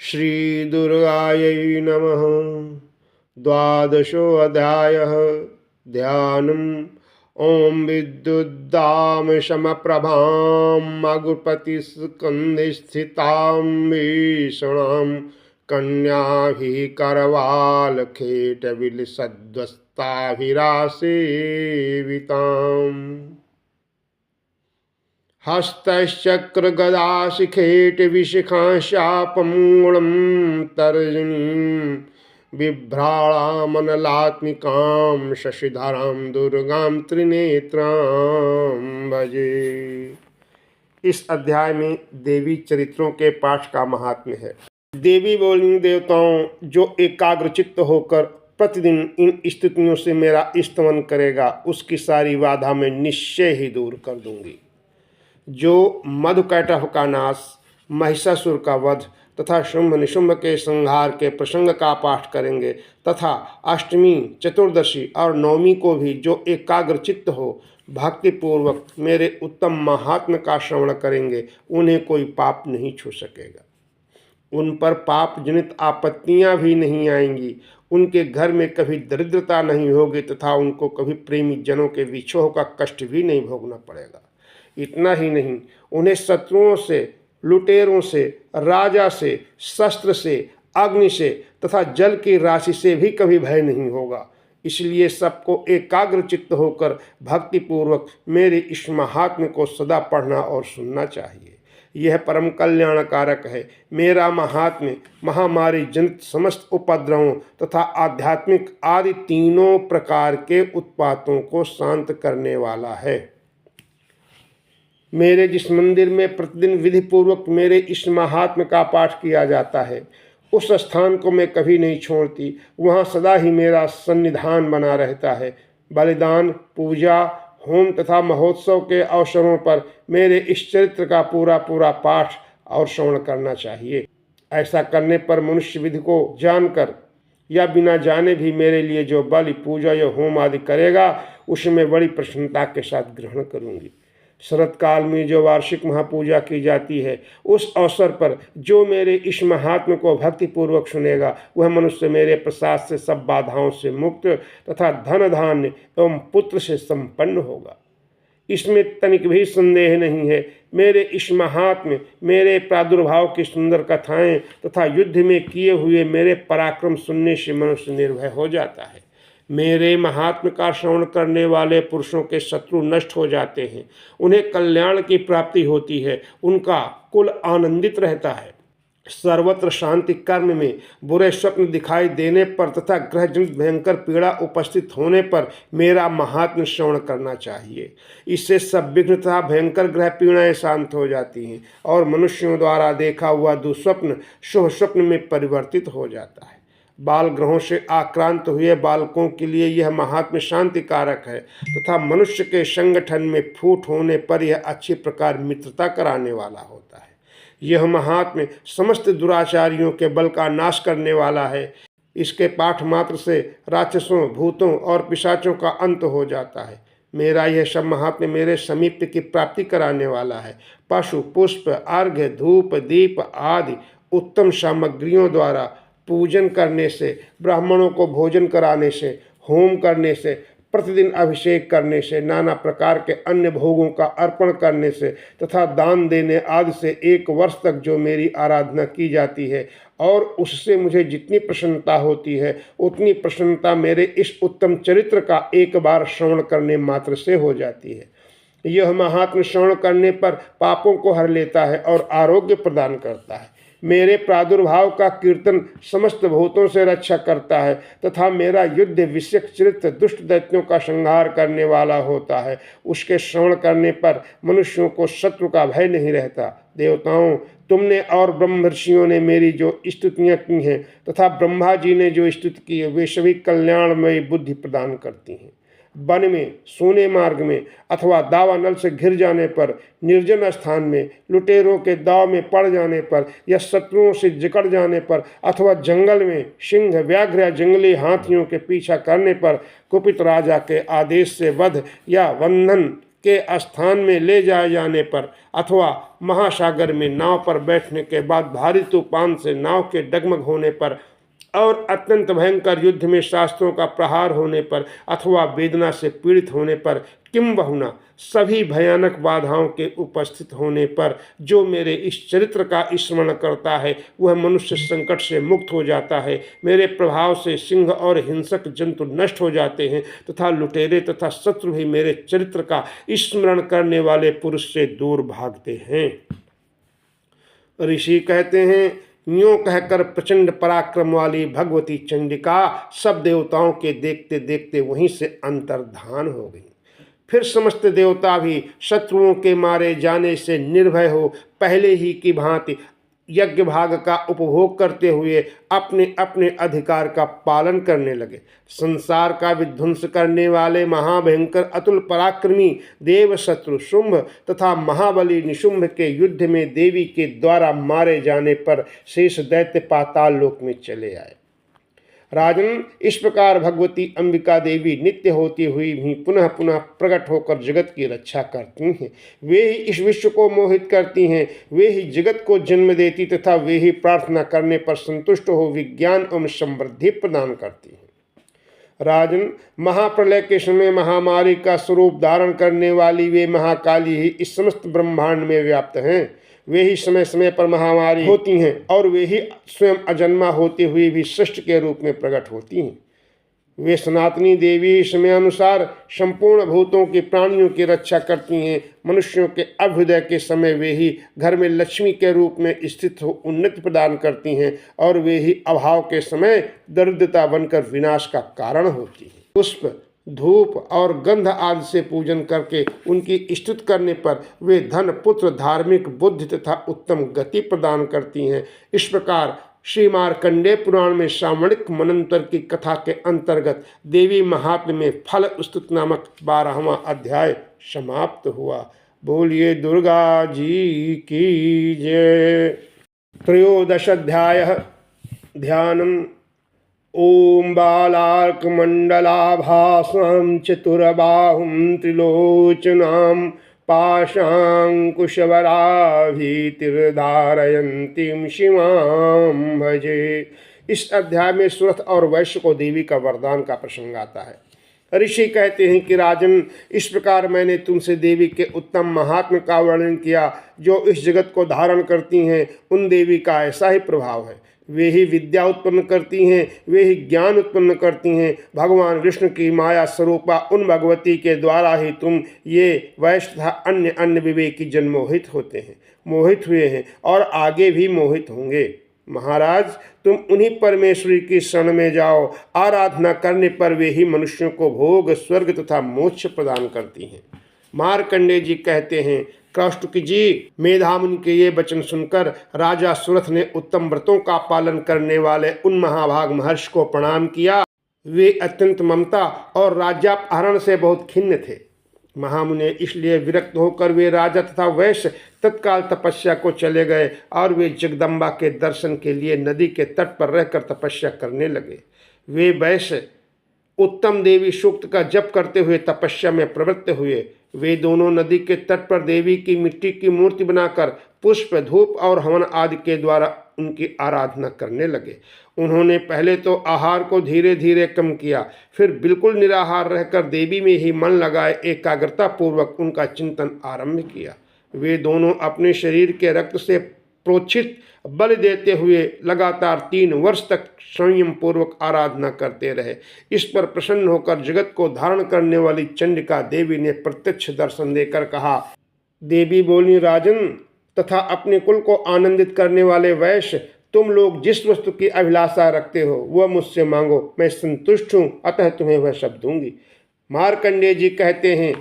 श्रीदुर्गायै नमः। द्वादशोऽध्यायः ध्यानम्। ॐ विद्युद्दामशमप्रभां मगुपतिस्कन्धे भीषणां कन्याभिः करवालखेटविलसद्वस्ताभिरासेविताम्। हस्तश्चक्रगदाशिखेटविशिखाशापमूलं तर्जनीं बिभ्राणामनलात्मिकां शशिधरां दुर्गां त्रिनेत्रां भजे। इस अध्याय में देवी चरित्रों के पाठ का महात्म्य है। देवी बोली, देवताओं, जो एकाग्रचित्त होकर प्रतिदिन इन स्तुतियों से मेरा स्तवन करेगा, उसकी सारी बाधा मैं निश्चय ही दूर कर दूंगी। जो मधुकैटभ का नाश, महिषासुर का वध तथा शुंभ निशुंभ के संहार के प्रसंग का पाठ करेंगे तथा अष्टमी, चतुर्दशी और नवमी को भी जो एकाग्रचित्त हो भक्तिपूर्वक मेरे उत्तम महात्म्य का श्रवण करेंगे, उन्हें कोई पाप नहीं छू सकेगा। उन पर पाप जनित आपत्तियां भी नहीं आएंगी। उनके घर में कभी दरिद्रता नहीं होगी तथा उनको कभी प्रेमी जनों के विछोह का कष्ट भी नहीं भोगना पड़ेगा। इतना ही नहीं, उन्हें शत्रुओं से, लुटेरों से, राजा से, शस्त्र से, अग्नि से तथा जल की राशि से भी कभी भय नहीं होगा। इसलिए सबको एकाग्रचित्त होकर भक्तिपूर्वक मेरे इस महात्म्य को सदा पढ़ना और सुनना चाहिए। यह परम कल्याणकारक है। मेरा महात्म्य महामारी जनित समस्त उपद्रवों तथा आध्यात्मिक आदि तीनों प्रकार के उत्पातों को शांत करने वाला है। मेरे जिस मंदिर में प्रतिदिन विधि पूर्वक मेरे इस महात्म्य का पाठ किया जाता है, उस स्थान को मैं कभी नहीं छोड़ती। वहाँ सदा ही मेरा सन्निधान बना रहता है। बलिदान, पूजा, होम तथा महोत्सव के अवसरों पर मेरे इस चरित्र का पूरा पूरा पाठ और श्रवण करना चाहिए। ऐसा करने पर मनुष्य विधि को जानकर या बिना जाने भी मेरे लिए जो बलि, पूजा या होम आदि करेगा, उसमें बड़ी प्रसन्नता के साथ ग्रहण करूँगी। शरत काल में जो वार्षिक महापूजा की जाती है, उस अवसर पर जो मेरे इस महात्म्य को भक्तिपूर्वक सुनेगा, वह मनुष्य मेरे प्रसाद से सब बाधाओं से मुक्त तथा धन धान्य एवं पुत्र से संपन्न होगा। इसमें तनिक भी संदेह नहीं है। मेरे इस महात्म्य, मेरे प्रादुर्भाव की सुंदर कथाएं तथा युद्ध में किए हुए मेरे पराक्रम सुनने से मनुष्य निर्भय हो जाता है। मेरे महात्म्य का श्रवण करने वाले पुरुषों के शत्रु नष्ट हो जाते हैं, उन्हें कल्याण की प्राप्ति होती है, उनका कुल आनंदित रहता है। सर्वत्र शांति कर्म में बुरे स्वप्न दिखाई देने पर तथा ग्रहजनित भयंकर पीड़ा उपस्थित होने पर मेरा महात्म्य श्रवण करना चाहिए। इससे सब विघ्न तथा भयंकर ग्रह पीड़ाएं शांत हो जाती हैं और मनुष्यों द्वारा देखा हुआ दुस्वप्न शुभ स्वप्न में परिवर्तित हो जाता है। बाल ग्रहों से आक्रांत हुए बालकों के लिए यह महात्म्य शांति कारक है तथा मनुष्य के संगठन में फूट होने पर यह अच्छी प्रकार मित्रता कराने वाला होता है। यह महात्म्य समस्त दुराचारियों के बल का नाश करने वाला है। इसके पाठ मात्र से राक्षसों, भूतों और पिशाचों का अंत हो जाता है। मेरा यह सब महात्म्य मेरे समीप की प्राप्ति कराने वाला है। पशु, पुष्प, अर्घ्य, धूप, दीप आदि उत्तम सामग्रियों द्वारा पूजन करने से, ब्राह्मणों को भोजन कराने से, होम करने से, प्रतिदिन अभिषेक करने से, नाना प्रकार के अन्य भोगों का अर्पण करने से तथा दान देने आदि से 1 वर्ष तक जो मेरी आराधना की जाती है और उससे मुझे जितनी प्रसन्नता होती है, उतनी प्रसन्नता मेरे इस उत्तम चरित्र का एक बार श्रवण करने मात्र से हो जाती है। यह महात्म्य श्रवण करने पर पापों को हर लेता है और आरोग्य प्रदान करता है। मेरे प्रादुर्भाव का कीर्तन समस्त भूतों से रक्षा करता है तथा मेरा युद्ध विषयक चरित्र दुष्ट दैत्यों का संहार करने वाला होता है। उसके श्रवण करने पर मनुष्यों को शत्रु का भय नहीं रहता। देवताओं, तुमने और ब्रह्म ऋषियों ने मेरी जो स्तुतियाँ की हैं तथा ब्रह्मा जी ने जो स्तुति की है, वे सभी कल्याणमयी बुद्धि प्रदान करती हैं। वन में, सोने मार्ग में अथवा दावानल से घिर जाने पर, निर्जन स्थान में, लुटेरों के दाव में पड़ जाने पर या शत्रुओं से जकड़ जाने पर अथवा जंगल में सिंह, व्याघ्र या जंगली हाथियों के पीछा करने पर कुपित राजा के आदेश से वध या बंधन के स्थान में ले जाए जाने पर अथवा महासागर में नाव पर बैठने के बाद भारी तूफान से नाव के डगमग होने पर और अत्यंत भयंकर युद्ध में शास्त्रों का प्रहार होने पर अथवा वेदना से पीड़ित होने पर किंबहुना सभी भयानक बाधाओं के उपस्थित होने पर जो मेरे इस चरित्र का स्मरण करता है वह मनुष्य संकट से मुक्त हो जाता है। मेरे प्रभाव से सिंह और हिंसक जंतु नष्ट हो जाते हैं तथा लुटेरे तथा शत्रु भी मेरे चरित्र का स्मरण करने वाले पुरुष से दूर भागते हैं। ऋषि कहते हैं, यूं कहकर प्रचंड पराक्रम वाली भगवती चंडिका सब देवताओं के देखते देखते वहीं से अंतर्धान हो गई। फिर समस्त देवता भी शत्रुओं के मारे जाने से निर्भय हो पहले ही की भांति यज्ञ भाग का उपभोग करते हुए अपने अपने अधिकार का पालन करने लगे। संसार का विध्वंस करने वाले महाभयंकर अतुल पराक्रमी देव शत्रु शुंभ तथा महाबली निशुंभ के युद्ध में देवी के द्वारा मारे जाने पर शेष दैत्य पाताल लोक में चले आए। राजन, इस प्रकार भगवती अंबिका देवी नित्य होती हुई भी पुनः पुनः प्रकट होकर जगत की रक्षा करती हैं। वे ही इस विश्व को मोहित करती हैं, वे ही जगत को जन्म देती तथा वे ही प्रार्थना करने पर संतुष्ट हो विज्ञान एवं समृद्धि प्रदान करती हैं। राजन, महाप्रलय के समय महामारी का स्वरूप धारण करने वाली वे महाकाली ही इस समस्त ब्रह्मांड में व्याप्त हैं। वे ही समय समय पर महामारी होती हैं और वे ही स्वयं अजन्मा होती हुई भी सृष्टि के रूप में प्रकट होती हैं। वे सनातनी देवी समयानुसार संपूर्ण भूतों के प्राणियों की रक्षा करती हैं। मनुष्यों के अभ्युदय के समय वे ही घर में लक्ष्मी के रूप में स्थित हो उन्नति प्रदान करती हैं और वे ही अभाव के समय दरिद्रता बनकर विनाश का कारण होती हैं। पुष्प, धूप और गंध आदि से पूजन करके उनकी स्तुति करने पर वे धन, पुत्र, धार्मिक बुद्धि तथा उत्तम गति प्रदान करती हैं। इस प्रकार श्री मार्कंडेय पुराण में सामणिक मनंतर की कथा के अंतर्गत देवी महात्म्य में फल स्तुति नामक 12वां अध्याय समाप्त हुआ। बोलिए दुर्गा जी की जय। 13 अध्याय ध्यानम। ओम बालार्कमंडलाभासं चतुर्बाहुं त्रिलोचनां पाशांकुशवराभीतिर्धारयन्तीं शिवां भजे। इस अध्याय में सुरथ और वैश्य को देवी का वरदान का प्रसंग आता है। ऋषि कहते हैं कि राजन, इस प्रकार मैंने तुमसे देवी के उत्तम महात्म्य का वर्णन किया। जो इस जगत को धारण करती हैं उन देवी का ऐसा ही प्रभाव है। वे ही विद्या उत्पन्न करती हैं, वे ही ज्ञान उत्पन्न करती हैं। भगवान विष्णु की माया स्वरूपा उन भगवती के द्वारा ही तुम ये वैश्य तथा अन्य अन्य विवेकी जन मोहित होते हैं, मोहित हुए हैं और आगे भी मोहित होंगे। महाराज, तुम उन्हीं परमेश्वरी की शरण में जाओ। आराधना करने पर वे ही मनुष्यों को भोग, स्वर्ग तथा मोक्ष प्रदान करती हैं। मार्कंडेय जी कहते हैं, कौष्टुकी जी, मेधामुनि के ये वचन सुनकर राजा सुरथ ने उत्तम व्रतों का पालन करने वाले उन महाभाग महर्षि को प्रणाम किया। वे अत्यंत ममता और राज्यापहरण से बहुत खिन्न थे। महामुनि इसलिए विरक्त होकर वे राजा तथा वैश्य तत्काल तपस्या को चले गए और वे जगदम्बा के दर्शन के लिए नदी के तट पर रहकर तपस्या करने लगे। वे वैश्य उत्तम देवी सूक्त का जप करते हुए तपस्या में प्रवृत्त हुए। वे दोनों नदी के तट पर देवी की मिट्टी की मूर्ति बनाकर पुष्प, धूप और हवन आदि के द्वारा उनकी आराधना करने लगे। उन्होंने पहले तो आहार को धीरे धीरे कम किया, फिर बिल्कुल निराहार रहकर देवी में ही मन लगाए एकाग्रता पूर्वक उनका चिंतन आरंभ किया। वे दोनों अपने शरीर के रक्त से प्रोक्षित बल देते हुए लगातार 3 वर्ष तक संयम पूर्वक आराधना करते रहे। इस पर प्रसन्न होकर जगत को धारण करने वाली चंडिका देवी ने प्रत्यक्ष दर्शन देकर कहा। देवी बोली, राजन तथा अपने कुल को आनंदित करने वाले वैश्य, तुम लोग जिस वस्तु की अभिलाषा रखते हो वह मुझसे मांगो, मैं संतुष्ट हूँ, अतः तुम्हें वह सब दूंगी। मार्कंडेय जी कहते हैं,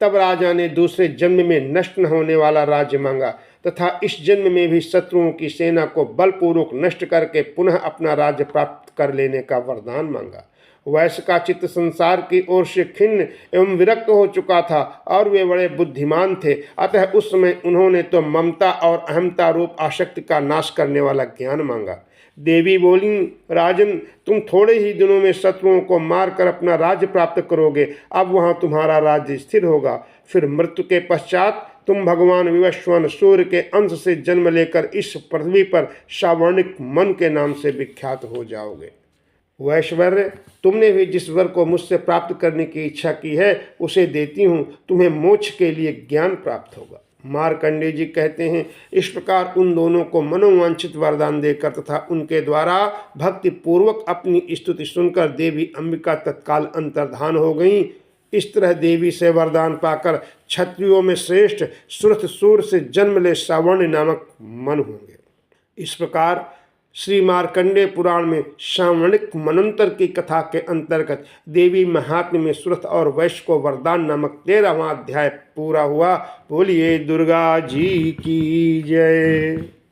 तब राजा ने दूसरे जन्म में नष्ट न होने वाला राज्य मांगा तथा इस जन्म में भी शत्रुओं की सेना को बलपूर्वक नष्ट करके पुनः अपना राज्य प्राप्त कर लेने का वरदान मांगा। वैश्य का चित्त संसार की ओर से खिन्न एवं विरक्त हो चुका था और वे बड़े बुद्धिमान थे, अतः उस समय उन्होंने तो ममता और अहमता रूप आसक्ति का नाश करने वाला ज्ञान मांगा। देवी बोली, राजन, तुम थोड़े ही दिनों में शत्रुओं को मारकर अपना राज्य प्राप्त करोगे। अब वहाँ तुम्हारा राज्य स्थिर होगा। फिर मृत्यु के पश्चात तुम भगवान विवस्वान सूर्य के अंश से जन्म लेकर इस पृथ्वी पर सावर्णिक मन के नाम से विख्यात हो जाओगे। वैश्वर्य, तुमने भी जिस वर को मुझसे प्राप्त करने की इच्छा की है उसे देती हूँ। तुम्हें मोक्ष के लिए ज्ञान प्राप्त होगा। मार्कंडेय जी कहते हैं, इस प्रकार उन दोनों को मनोवांछित वरदान देकर तथा उनके द्वारा भक्ति पूर्वक अपनी स्तुति सुनकर देवी अंबिका तत्काल अंतर्धान हो गईं। इस तरह देवी से वरदान पाकर क्षत्रियों में श्रेष्ठ सुरथ सूर से जन्म ले सावर्ण नामक मन होंगे। इस प्रकार श्री मार्कंडेय पुराण में सावर्णिक मनंतर की कथा के अंतर्गत देवी महात्म्य में सुरथ और वैश्य को वरदान नामक 13वां अध्याय पूरा हुआ। बोलिए दुर्गा जी की जय।